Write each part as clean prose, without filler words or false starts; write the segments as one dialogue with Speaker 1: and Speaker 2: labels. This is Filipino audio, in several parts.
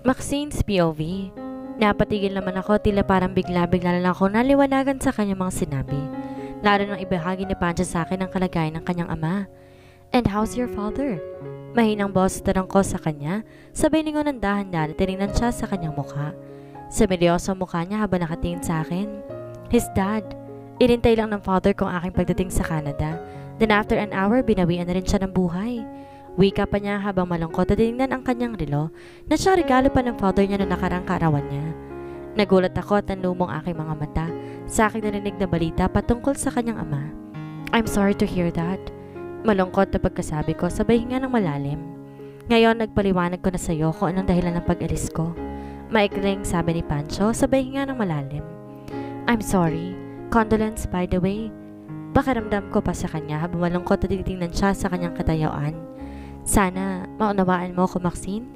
Speaker 1: Maxine's POV. Napatigil naman ako, tila parang bigla-bigla na lang ako naliwanagan sa kanyang mga sinabi. Lalo nang ibahagi ni Pancho sa akin ang kalagayan ng kanyang ama. And how's your father? Mahinang boss tanong ko sa kanya, sabay ningon ng dahan-dahan at tinignan siya sa kanyang mukha. Seryoso ang mukha niya habang nakatingin sa akin. His dad. Inintay lang ng father ko ang aking pagdating sa Canada. Then after an hour, binawian na rin siya ng buhay. Wika pa niya habang malungkot at tinignan ang kanyang relo na siya regalo pa ng father niya noong nakarang kaarawan niya. Nagulat ako at nanlumong aking mga mata sa aking narinig na balita patungkol sa kanyang ama. I'm sorry to hear that. Malungkot na pagkasabi ko sabay hinga ng malalim. Ngayon nagpaliwanag ko na sa iyo kung anong dahilan ng pag-alis ko. Maikling sabi ni Pancho sabay hinga ng malalim. I'm sorry. Condolence by the way. Pakiramdam ko pa sa kanya habang malungkot at tinitingnan siya sa kanyang katayuan. Sana maunawaan mo ko, Maxine.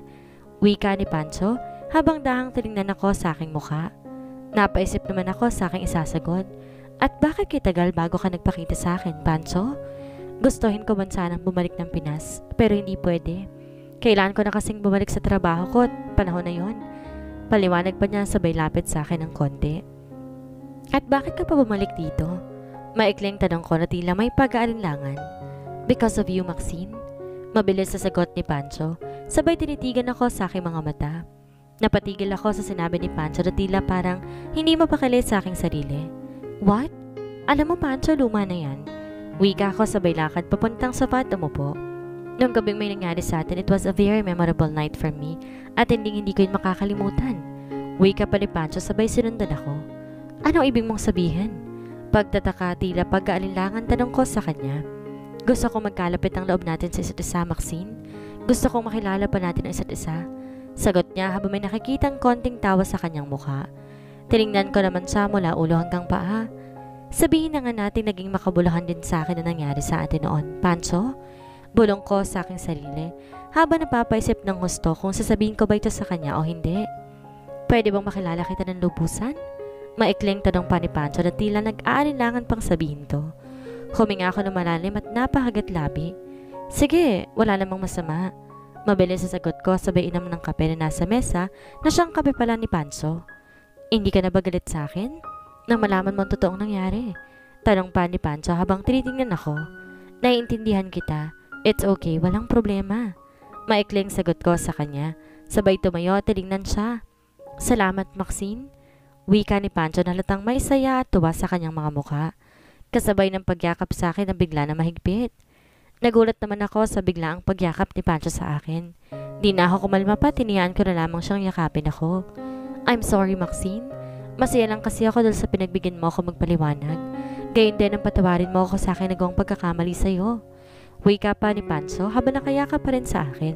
Speaker 1: Wika ni Pancho habang dahang tinignan ako sa aking mukha. Napaisip naman ako sa aking isasagot. At bakit kitagal bago ka nagpakita sa akin, Pancho? Gustuhin ko man sanang bumalik ng Pinas pero hindi pwede. Kailangan ko na kasing bumalik sa trabaho ko at panahon na yon. Paliwanag pa niya sabay lapit sa akin ng konti. At bakit ka pa bumalik dito? Maikling tanong ko na tila may pag-aalinlangan. Because of you, Maxine. Mabilis sa sagot ni Pancho, sabay tinitigan ako sa aking mga mata. Napatigil ako sa sinabi ni Pancho na tila parang hindi mapakali sa aking sarili. What? Alam mo Pancho, luma na yan. Wika ako sabay lakad papuntang sofa at umupo. Noong gabing may nangyari sa atin, it was a very memorable night for me at hindi ko yun makakalimutan. Wika pa ni Pancho sabay sinundan ako. Anong ibig mong sabihin? Pagtataka tila pag-aalinlangan tanong ko sa kanya. Gusto kong magkalapit ang loob natin sa isa't isa, Maxine. Gusto kong makilala pa natin ang isa't isa. Sagot niya habang may nakikitang konting tawa sa kanyang mukha. Tinignan ko naman siya mula ulo hanggang paa. Sabihin na nga natin naging makabuluhan din sa akin na nangyari sa atin noon, Pancho. Bulong ko sa aking sarili habang napapaisip ng gusto kung sasabihin ko ba ito sa kanya o hindi. Pwede bang makilala kita ng lubusan? Maikling tanong pa ni Pancho na tila nag-aalinlangan pang sabihin to. Huminga ako ng malalim at napakagat labi. Sige, wala namang masama. Mabilis sa sagot ko sabay inom ng kape na nasa mesa na siyang kape pala ni Pancho. Hindi ka na ba galit sa akin? Nang malaman mo ang totoong nangyari. Tanong pa ni Pancho habang tinitingnan ako. Naiintindihan kita. It's okay, walang problema. Maikling sagot ko sa kanya. Sabay tumayo at tinignan siya. Salamat, Maxine. Wika ni Pancho na halatang may saya at tuwa sa kanyang mga mukha. Kasabay ng pagyakap sa akin na bigla na mahigpit. Nagulat naman ako sa biglaang pagyakap ni Pancho sa akin. Di na ako kumalma pa, tiniyaan ko na lamang siyang yakapin ako. I'm sorry, Maxine. Masaya lang kasi ako dahil sa pinagbigyan mo ako magpaliwanag. Gayon din ang patawarin mo ako sa akin nagawang pagkakamali sa'yo. Wika pa ni Pancho habang nakayakap pa rin sa akin.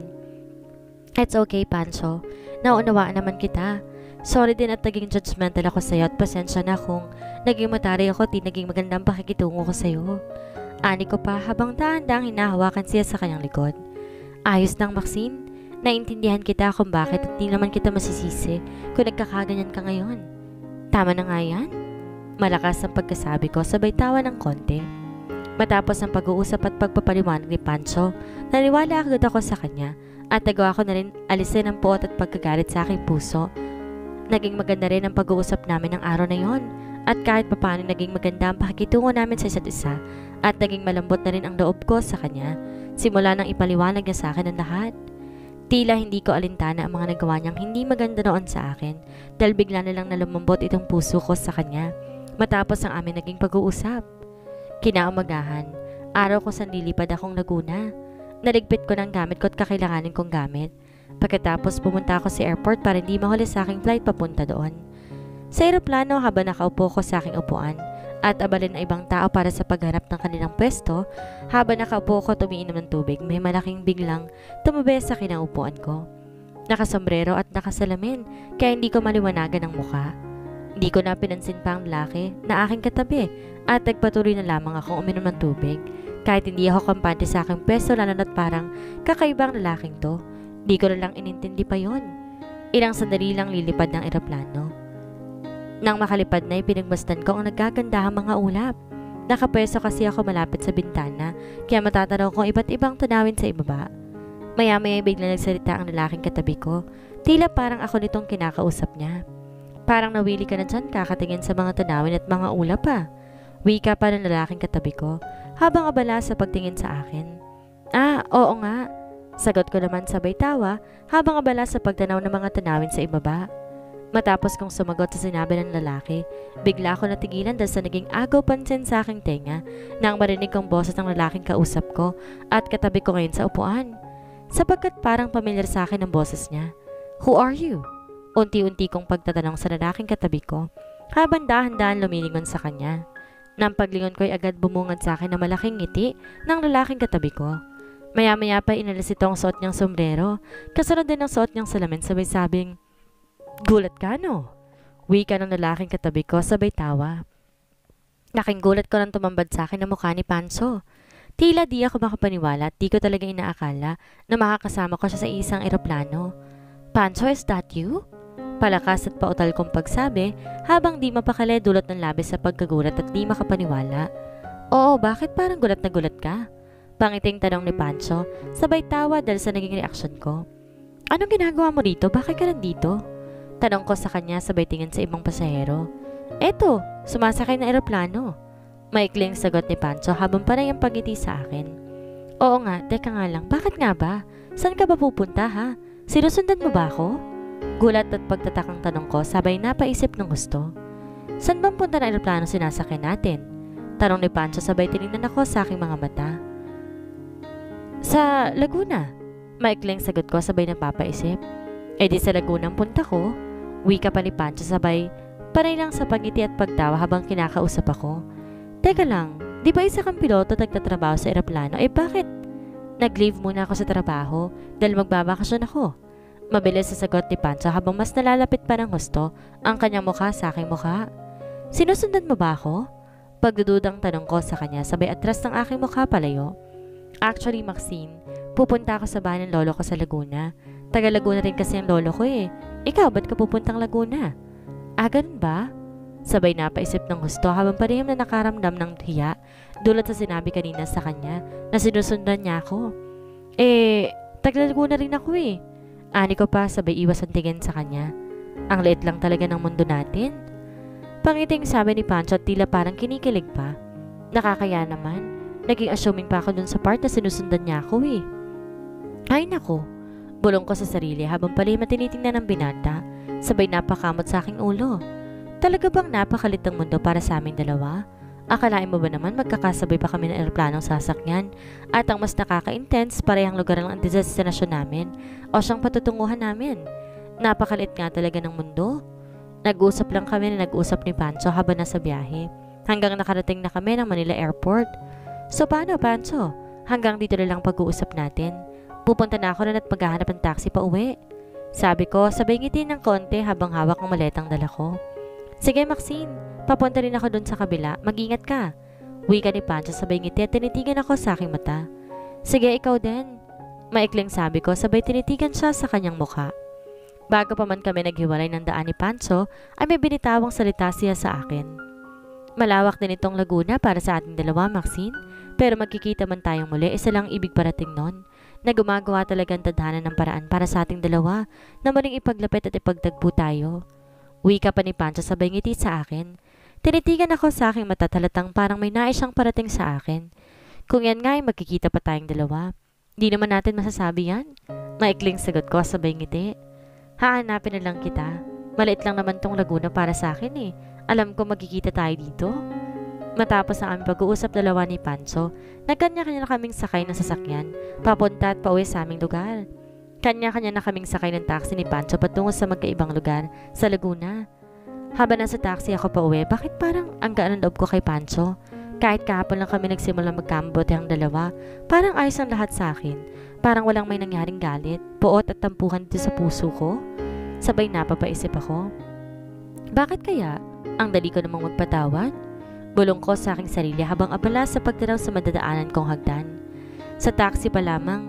Speaker 1: It's okay, Pancho. Naunawaan naman kita. Sorry din at naging judgmental ako sa'yo at pasensya na kung naging matari ako at di naging magandang pakikitungo ko sa'yo. Ani ko pa habang dahan-dahang hinahawakan siya sa kanyang likod. Ayos lang, Maxine. Naintindihan kita kung bakit at di naman kita masisisi kung nagkakaganyan ka ngayon. Tama na nga yan? Malakas ang pagkasabi ko sabay tawa ng konti. Matapos ang pag-uusap at pagpapaliwanag ni Pancho, naniwala agad ako sa kanya at nagawa ko na rin alisin ang puot at pagkagalit sa aking puso. Naging maganda rin ang pag-uusap namin ng araw na yon at kahit papaano naging maganda ang pakikitungo namin sa isa't isa at naging malambot na rin ang loob ko sa kanya simula nang ipaliwanag niya sa akin ang lahat. Tila hindi ko alintana ang mga nagawa niyang hindi maganda noon sa akin dahil bigla na lang nalumambot itong puso ko sa kanya matapos ang aming naging pag-uusap. Kinaumagahan, araw ko saan lilipad akong Laguna. Naligpit ko ng gamit ko at kakailanganin kong gamit. Pagkatapos pumunta ako sa airport para hindi mahuli sa aking flight papunta doon. Sa aeroplano habang nakaupo ko sa aking upuan at abalin ang ibang tao para sa pagharap ng kanilang pwesto, habang nakaupo ko tumiinom ng tubig, may malaking biglang tumabi sa kinaupuan ko. Nakasombrero at nakasalamin kaya hindi ko maliwanagan ang mukha. Hindi ko na pinansin pa ang lalaki na aking katabi at nagpatuloy na lamang akong uminom ng tubig kahit hindi ako kampante sa aking pwesto lalo na't parang kakaibang lalaking to. Di ko na lang inintindi pa yon. Ilang sandali lang lilipad ng eroplano. Nang makalipad na pinagmasdan ko ang nagkagandahang mga ulap. Nakapwesto kasi ako malapit sa bintana kaya matatanaw ko iba't ibang tanawin sa ibaba. Maya-maya bigla nagsalita ang lalaking katabi ko. Tila parang ako nitong kinakausap niya. Parang nawili ka na dyan kakatingin sa mga tanawin at mga ulap pa. Wika pa ng lalaking katabi ko habang abala sa pagtingin sa akin. Oo nga. Sagot ko naman sabay tawa habang abala sa pagtanaw ng mga tanawin sa ibaba. Matapos kong sumagot sa sinabi ng lalaki, bigla ako natigilan dahil sa naging agaw pansin sa aking tenga nang marinig kong boses ng lalaking kausap ko at katabi ko ngayon sa upuan. Sapagkat parang pamilyar sa akin ang boses niya. Who are you? Unti-unti kong pagtatanong sa lalaking katabi ko habang dahan-dahan lumilingon sa kanya. Nang paglingon ko'y agad bumungad sa akin na malaking ngiti ng lalaking katabi ko. Maya-maya pa inalis ito ang suot niyang sombrero, kasunod din ang suot niyang salamin sabay sabing, "Gulat ka no?" Wika ng lalaking katabi ko sabay tawa. Laking gulat ko nang tumambad sa akin ang mukha ni Pancho. Tila di ako makapaniwala at di ko talaga inaakala na makakasama ko siya sa isang eroplano. "Pancho, is that you?" Palakas at pautal kong pagsabi habang di mapakali dulot ng labis sa pagkagulat at di makapaniwala. "Oo, bakit parang gulat na gulat ka?" Pangiting tanong ni Pancho, sabay tawa dahil sa naging reaksyon ko. "Anong ginagawa mo dito? Bakit ka nandito?" Tanong ko sa kanya sabay tingin sa ibang pasahero. "Eto, sumasakay na eroplano." Maikling sagot ni Pancho habang panay ang pagngiti sa akin. "Oo nga, teka nga lang, bakit nga ba? Saan ka ba pupunta ha? Sinusundan mo ba ako?" Gulat at pagtatakang tanong ko sabay napaisip ng gusto. "Saan bang punta na eroplano sinasakay natin?" Tanong ni Pancho sabay tinignan ako sa aking mga mata. "Sa Laguna." Maikling sagot ko sabay napapaisip. Di sa Laguna ang punta ko. Wika pa ni Pancho sabay panay lang sa pagngiti at pagtawa habang kinakausap ako. "Teka lang, di ba isa kang piloto nagtatrabaho sa eroplano? Bakit? Nag-leave muna ako sa trabaho dahil magbabakasyon ako." Mabilis sa sagot ni Pancho habang mas nalalapit pa ng husto ang kanyang mukha sa aking mukha. "Sinusundan mo ba ako?" Pagdududang tanong ko sa kanya sabay atras ng aking mukha palayo. "Actually, Maxine, pupunta ako sa bahay ng lolo ko sa Laguna. Taga Laguna rin kasi ang lolo ko eh. Ikaw, ba't ka pupuntang Laguna?" Ganun ba?" Sabay napaisip ng husto habang pareham na nakaramdam ng hiya dulot sa sinabi kanina sa kanya na sinusundan niya ako. Taga Laguna rin ako eh." Ani ko pa sabay iwas ang tingin sa kanya. Ang liit lang talaga ng mundo natin. Pangiting sabi ni Pancho at tila parang kinikilig pa. Nakakaya naman. Naging assuming pa ako dun sa part na sinusundan niya ako eh. Ay nako. Bulong ko sa sarili habang palima tinitingnan ng binata. Sabay napakamot sa aking ulo. Talaga bang napakalit ang mundo para sa aming dalawa? Akalain mo ba naman magkakasabay pa kami ng eroplanong sasakyan at ang mas nakaka-intense parehang lugar lang ang destinasyon namin o siyang patutunguhan namin? Napakalit nga talaga ng mundo. Nag-usap lang kami na nag-usap ni Pancho habang nasa biyahe hanggang nakarating na kami ng Manila Airport. "So paano, Pancho? Hanggang dito na lang pag-uusap natin. Pupunta na ako na at maghahanap ng taxi pa uwi." Sabi ko sabay ngiti ng konti habang hawak ang maletang dala ko. "Sige Maxine, papunta rin ako dun sa kabila, mag-ingat ka." Wika ni Pancho sabay ngiti at tinitigan ako sa aking mata. "Sige, ikaw din." Maikling sabi ko sabay tinitigan siya sa kanyang mukha. Bago pa man kami naghiwalay ng daan ni Pancho ay may binitawang salita siya sa akin. "Malawak din itong Laguna para sa ating dalawa, Maxine. Pero magkikita man tayong muli, isa lang ibig parating nun, na gumagawa talagang tadhana ng paraan para sa ating dalawa na muling ipaglapit at ipagtagpo tayo." Wika pa ni Pancho sabay ngiti sa akin. Tinitigan ako sa aking mata talatang parang may nais siyang parating sa akin. Kung yan nga ay magkikita pa tayong dalawa, di naman natin masasabi yan. Maikling sagot ko sabay ngiti. "Hahanapin na lang kita. Maliit lang naman tong Laguna para sa akin eh. Alam ko magkikita tayo dito." Matapos ang aming pag-uusap dalawa ni Pancho, nagkanya-kanya na kaming sakay ng sasakyan, papunta at pauwi sa aming lugar. Kanya-kanya na kaming sakay ng taxi ni Pancho patungo sa magkaibang lugar sa Laguna. Habang nasa taxi ako pauwi, bakit parang ang gaan ng loob ko kay Pancho? Kahit kahapon lang kami nagsimula magkambote ang dalawa, parang ayos ang lahat sa akin. Parang walang may nangyaring galit, puot at tampuhan dito sa puso ko. Sabay napapaisip ako. Bakit kaya? Ang dali ko namang magpatawad? Bulong ko sa aking sarili habang abala sa pagtanaw sa madadaanan kong hagdan. Sa taxi pa lamang,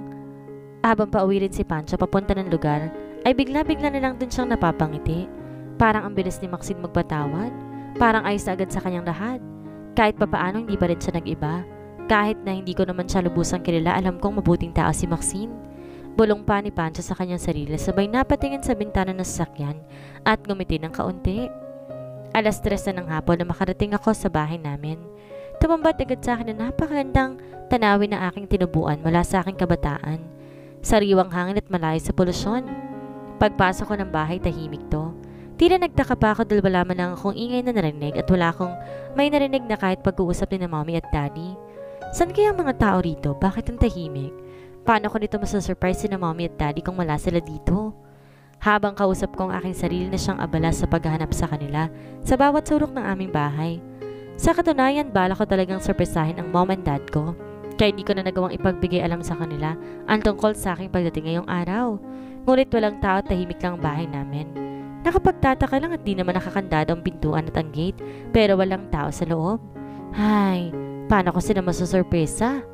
Speaker 1: habang pauwi rin si Pancho papunta ng lugar, ay bigla-bigla na lang din siyang napapangiti. Parang ang bilis ni Maxine magpatawad. Parang ayos na agad sa kanyang lahat. Kahit papaano hindi pa rin siya nag-iba. Kahit na hindi ko naman siya lubusang kilala, alam kong mabuting tao si Maxine. Bulong pa ni Pancho sa kanyang sarili sabay napatingin sa bintana ng sasakyan at ngumiti ng kaunti. 3:00 na ng hapon na makarating ako sa bahay namin. Tumambad agad sa akin na napakagandang tanawin na aking tinubuan mula sa aking kabataan. Sariwang hangin at malayo sa polusyon. Pagpasok ko ng bahay, tahimik to. Tila nagtaka pa ako dahil wala man lang akong ingay na narinig at wala akong may narinig na kahit pag-uusap ni na mommy at daddy. San kaya ang mga tao rito? Bakit ang tahimik? Paano ko nito masasurprise si na mommy at daddy kung wala sila dito? Habang kausap ko ang aking sarili na siyang abala sa paghahanap sa kanila sa bawat sulok ng aming bahay. Sa katunayan, bala ko talagang surpresahin ang mom and dad ko. Kaya hindi ko na nagawang ipagbigay alam sa kanila ang tungkol sa aking pagdating ngayong araw. Ngunit walang tao at tahimik lang ang bahay namin. Nakapagtataka lang at di naman nakakandado ang pintuan at ang gate pero walang tao sa loob. Hay, paano ko sila masusurpresa?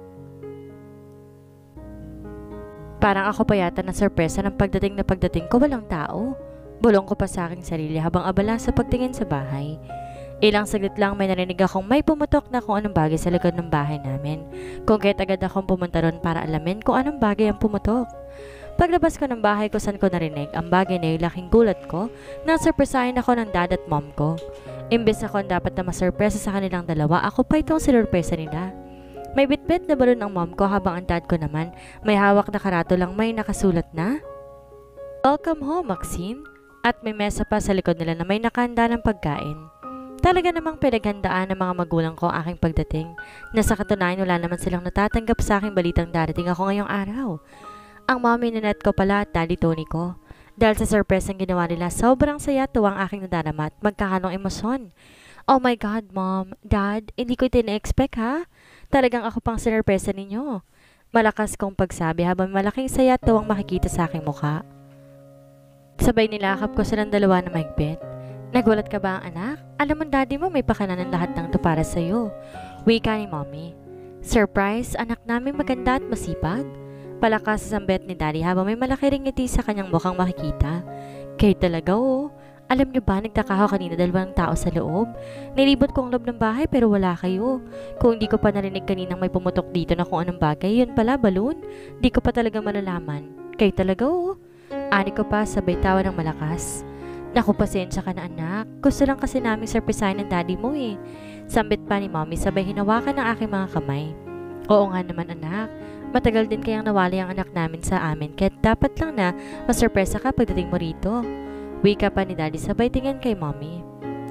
Speaker 1: Parang ako pa yata na sorpresa ng pagdating ko walang tao. Bulong ko pa sa aking sarili habang abala sa pagtingin sa bahay. Ilang saglit lang may narinig akong may pumutok na kung anong bagay sa likod ng bahay namin. Kung kaya't agad akong pumunta ron para alamin kung anong bagay ang pumutok. Paglabas ko ng bahay ko saan ko narinig ang bagay na yung laking gulat ko na surpresahin ako ng dad at mom ko. Imbes ako ang dapat na masurpresa sa kanilang dalawa, ako pa itong sinurpresa nila. May bitbit na balon ang mom ko habang ang dad ko naman may hawak na karato lang may nakasulat na "Welcome home, Maxine." At may mesa pa sa likod nila na may nakahanda ng pagkain. Talaga namang pinaghandaan ng mga magulang ko ang aking pagdating na sa katunayan wala naman silang natatanggap sa aking balitang darating ako ngayong araw. Ang mommy na net ko pala at daddy Tony ko. Dahil sa surprise ang ginawa nila, sobrang saya tuwang aking nadarama at magkahalong emosyon. Oh my God, mom, dad, hindi ko tina-expect ha. Talagang ako pang sinurpresa ninyo. Malakas kong pagsabi habang malaking saya tuwang makikita sa aking mukha. Sabay nilakap ko silang dalawa na mahigpit. Nagulat ka ba ang anak? Alam mo daddy mo may pakananan lahat ng to para sa'yo. Wika ni mommy. Surprise, anak namin maganda at masipag. Palakas sa sambet ni daddy habang may malaki ring ngiti sa kanyang mukhang makikita. Kayo talaga oh. Alam niyo ba nagtaka ako kanina dahil walang tao sa loob? Nilibot ko ang loob ng bahay pero wala kayo. Kung di ko pa narinig kaninang may pumutok dito na kung anong bagay, yun pala balon. Di ko pa talaga malalaman. Kayo talaga oh. Ani ko pa sabay tawa ng malakas. Naku, pasensya ka na anak. Gusto lang kasi namin surprisahin ng daddy mo eh. Sambit pa ni mommy sabay hinawakan ng aking mga kamay. Oo nga naman anak. Matagal din kayang nawali ang anak namin sa amin kaya dapat lang na masurpresa ka pagdating mo rito. Wika pa ni daddy sabay tingin kay mommy.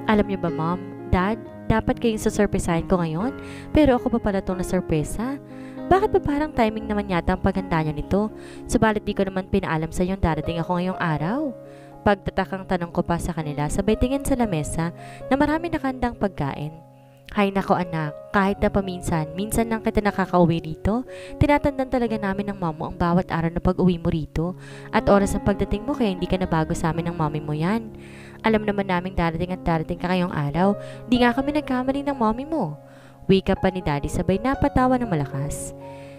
Speaker 1: Alam niyo ba mom, dad, dapat kayong sasurprisahin ko ngayon pero ako pa pala itong nasurpresa. Bakit ba parang timing naman yata ang paghanda niyo nito? Subalit di ko naman pinaalam sa inyong darating ako ngayong araw. Pagtatakang tanong ko pa sa kanila, sabay tingin sa lamesa na marami nakandang pagkain. Hay nako anak, kahit na minsan lang kita nakakauwi rito, tinatandaan talaga namin ng mamo ang bawat araw na pag-uwi mo rito at oras ng pagdating mo kaya hindi ka nabago sa amin ng mommy mo yan. Alam naman naming darating at darating ka ngayong araw, di nga kami nagkamali ng mommy mo. Wika pa ni daddy sabay napatawa ng malakas.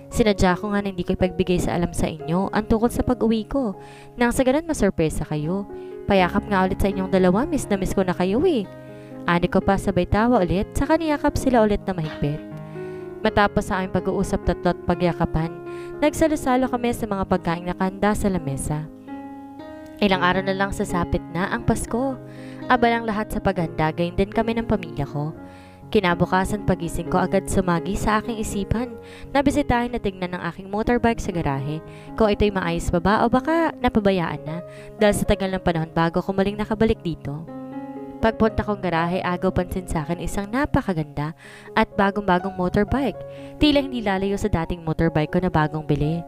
Speaker 1: Sinadya ko nga na hindi ko ipagbigay sa alam sa inyo ang tungkol sa pag-uwi ko. Nang sa ganun masurpresa kayo. Payakap nga ulit sa inyong dalawa, miss na miss ko na kayo eh. Ani ko pa sabay tawa ulit, saka niyakap sila ulit na mahigpit. Matapos sa aming pag-uusap tatlo at pagyakapan, nagsalo-salo kami sa mga pagkain na kanda sa lamesa. Ilang araw na lang sasapit na ang Pasko. Abalang lahat sa paghanda, gayon din kami ng pamilya ko. Kinabukasan pagising ko agad sumagi sa aking isipan na bisitahin na tignan ng aking motorbike sa garahe kung ito'y maayos pa ba o baka napabayaan na dahil sa tagal ng panahon bago ko muling nakabalik dito. Pagpunta kong garahe, agaw pansin sa akin isang napakaganda at bagong-bagong motorbike. Tila hindi lalayo sa dating motorbike ko na bagong bili.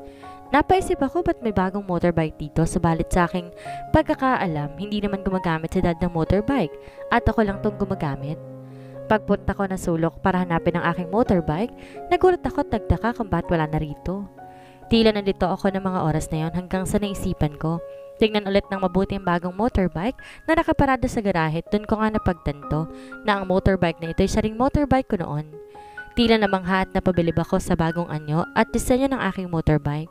Speaker 1: Napaisip ako ba't may bagong motorbike dito subalit sa aking pagkakaalam hindi naman gumagamit si dad ng motorbike at ako lang tong gumagamit. Pagpunta ko na sulok para hanapin ang aking motorbike, nagulat ako at nagtaka kung ba't wala na rito. Tila nandito ako ng mga oras na yon hanggang sa naisipan ko. Tingnan ulit ng mabuti ang bagong motorbike na nakaparada sa garahe. Doon ko nga napagtanto na ang motorbike na ito ay siya ring motorbike ko noon. Tila namangha at napabilib ako sa bagong anyo at disenyo ng aking motorbike.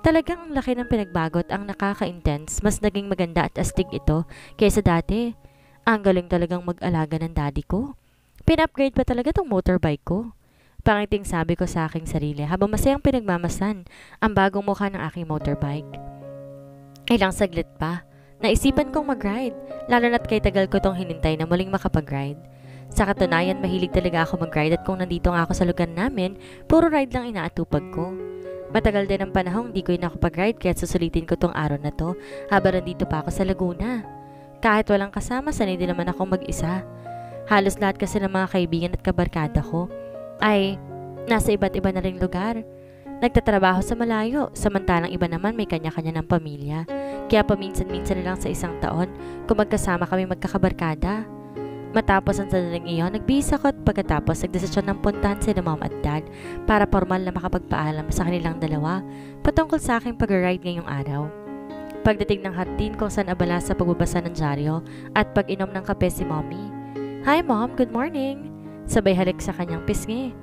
Speaker 1: Talagang ang laki ng pinagbago at ang nakaka-intense, mas naging maganda at astig ito kaysa dati. Ang galing talagang mag-alaga ng daddy ko. Pin-upgrade pa talaga tong motorbike ko. Pangiting sabi ko sa aking sarili habang masayang pinagmamasan ang bagong mukha ng aking motorbike. Ilang saglit pa, naisipan kong mag-ride, lalo na't kay tagal ko tong hinintay na muling makapag-ride. Sa katunayan, mahilig talaga ako mag-ride at kung nandito nga ako sa lugar namin, puro ride lang inaatupag ko. Matagal din ang panahong di ko nakapag-ride kaya susulitin ko tong araw na to habang nandito pa ako sa Laguna. Kahit walang kasama, sanay din naman akong mag-isa. Halos lahat kasi ng mga kaibigan at kabarkada ko ay nasa iba't iba na ring lugar. Nagtatrabaho sa malayo, samantalang iba naman may kanya-kanya ng pamilya. Kaya paminsan-minsan na lang sa isang taon kung magkasama kami magkakabarkada. Matapos ang sandaling iyon, nagbihis ako at pagkatapos nagdesisyon ng puntahan si mom at dad para formal na makapagpaalam sa kanilang dalawa patungkol sa aking pag-ride ngayong araw. Pagdating ng hatin kung saan abala sa pagbabasa ng dyaryo at pag-inom ng kape si mommy. Hi mom, good morning! Sabay halik sa kanyang pisngi.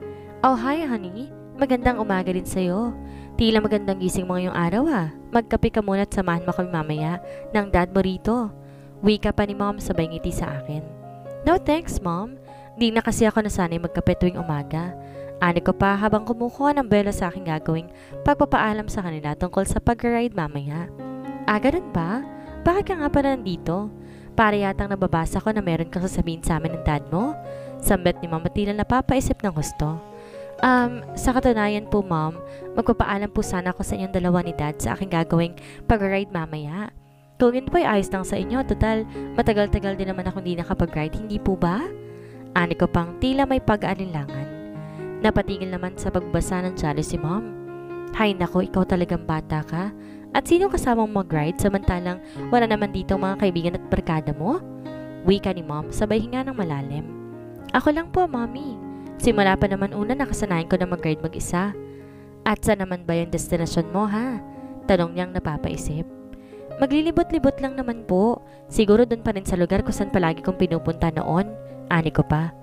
Speaker 1: Oh hi honey, magandang umaga din sa'yo. Tila magandang gising mo ngayong araw Magkape ka muna at samahan mo kami mamaya ng dad mo rito. Wika pa ni mom sabay ngiti sa akin. No thanks mom, di na kasi ako nasanay magkape tuwing umaga. Ani ko pa habang kumukuha ng belo sa aking gagawing pagpapaalam sa kanila tungkol sa pag-ride mamaya. Ganun ba? Bakit ka nga pala nandito? Para yatang nababasa ko na meron kang sasabihin sa amin ng dad mo? Sambet ni mama tila napapaisip ng husto. Sa katunayan po ma'am, magpapaalam po sana ako sa inyong dalawa ni dad sa aking gagawing pag-ride mamaya. Kung yun po'y ayos lang sa inyo, total matagal-tagal din naman akong di nakapag-ride, hindi po ba? Ani ko pang tila may pag-aalinlangan. Napatigil naman sa pagbasa ng dyaryo si mom. Hay nako, ikaw talagang bata ka. At sino kasamang mag-ride samantalang wala naman dito mga kaibigan at barkada mo? Wika ni mom sabay hinga ng malalim. Ako lang po, mommy. Simula pa naman una nakasanayan ko na mag-ride mag-isa. At saan naman ba yung destinasyon mo ha? Tanong niyang napapaisip. Maglilibot-libot lang naman po. Siguro doon pa rin sa lugar kung saan palagi kong pinupunta noon. Ani ko pa.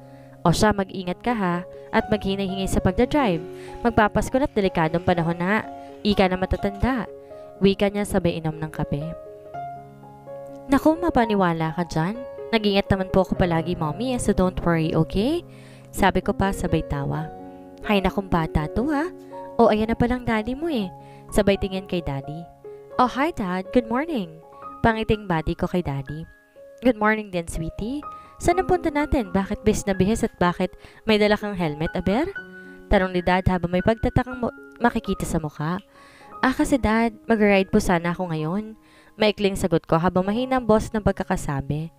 Speaker 1: O siya, mag-ingat ka ha at maghinay-hingay sa pagdadrive. Magpapasko na't delikadong panahon na. Ika na matatanda. Wika niya sabay inom ng kape. Naku, mapaniwala ka dyan. Nag-ingat naman po ako palagi, mommy, so don't worry, okay? Sabi ko pa sabay tawa. Hay nakong bata to ha. O ayan na palang daddy mo Sabay tingin kay daddy. Oh hi dad, good morning. Pangiting bati ko kay daddy. Good morning din sweetie. Saan ang punta natin? Bakit bis na bihis at bakit may dala kang helmet, aber? Tanong ni dad habang may pagtatakang makikita sa mukha. Kasi dad, mag-ride po sana ako ngayon. Maikling sagot ko habang mahina ang boss ng pagkakasabi.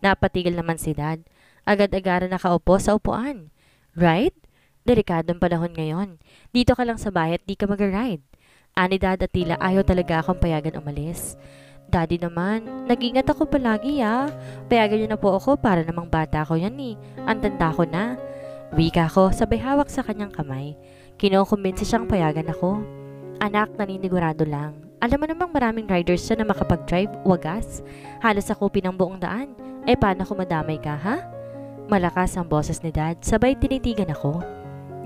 Speaker 1: Napatigil naman si dad. Agad-agaran nakaupo sa upuan. Ride? Delikadong panahon ngayon. Dito ka lang sa bahay at di ka mag-ride. Ani dad at tila ayaw talaga akong payagan umalis. Daddy naman, nag-ingat ako palagi Payagan niyo na po ako para namang bata ko yan Ang tanda ko na. Wika ko sabay hawak sa kanyang kamay. Kinukumbinsi siyang payagan ako. Anak, naninigurado lang. Alam mo namang maraming riders siya na makapag-drive, wagas. Halos ako ng buong daan. Paano kung madamay ka, ha? Malakas ang boses ni dad, sabay tinitigan ako.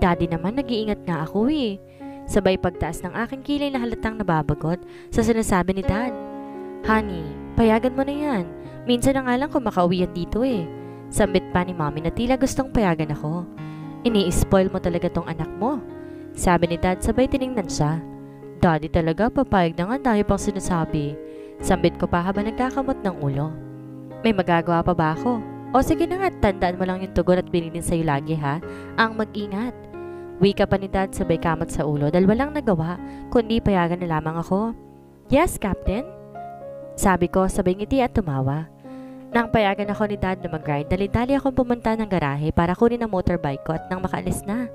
Speaker 1: Daddy naman, nag-iingat nga ako Sabay pagtaas ng aking kilay na halatang nababagot sa sinasabi ni dad. Honey, payagan mo na yan. Minsan na nga lang kung makauwi yan dito Sambit pa ni mommy na tila gustong payagan ako. Ini-spoil mo talaga tong anak mo. Sabi ni dad sabay tiningnan siya. Daddy talaga, papayag na nga dahil pang sinasabi. Sambit ko pa habang nagkakamot ng ulo. May magagawa pa ba ako? O sige na nga, tandaan mo lang yung tugon at binilin sa'yo lagi ha. Ang mag-ingat. Wika pa ni dad sabay kamot sa ulo dahil walang nagawa kundi payagan na lamang ako. Yes, Captain. Sabi ko sabay ngiti at tumawa. Nang payagan ako ni dad na mag-ride, dali-dali akong pumunta ng garahe para kunin ang motorbike ko at nang makaalis na.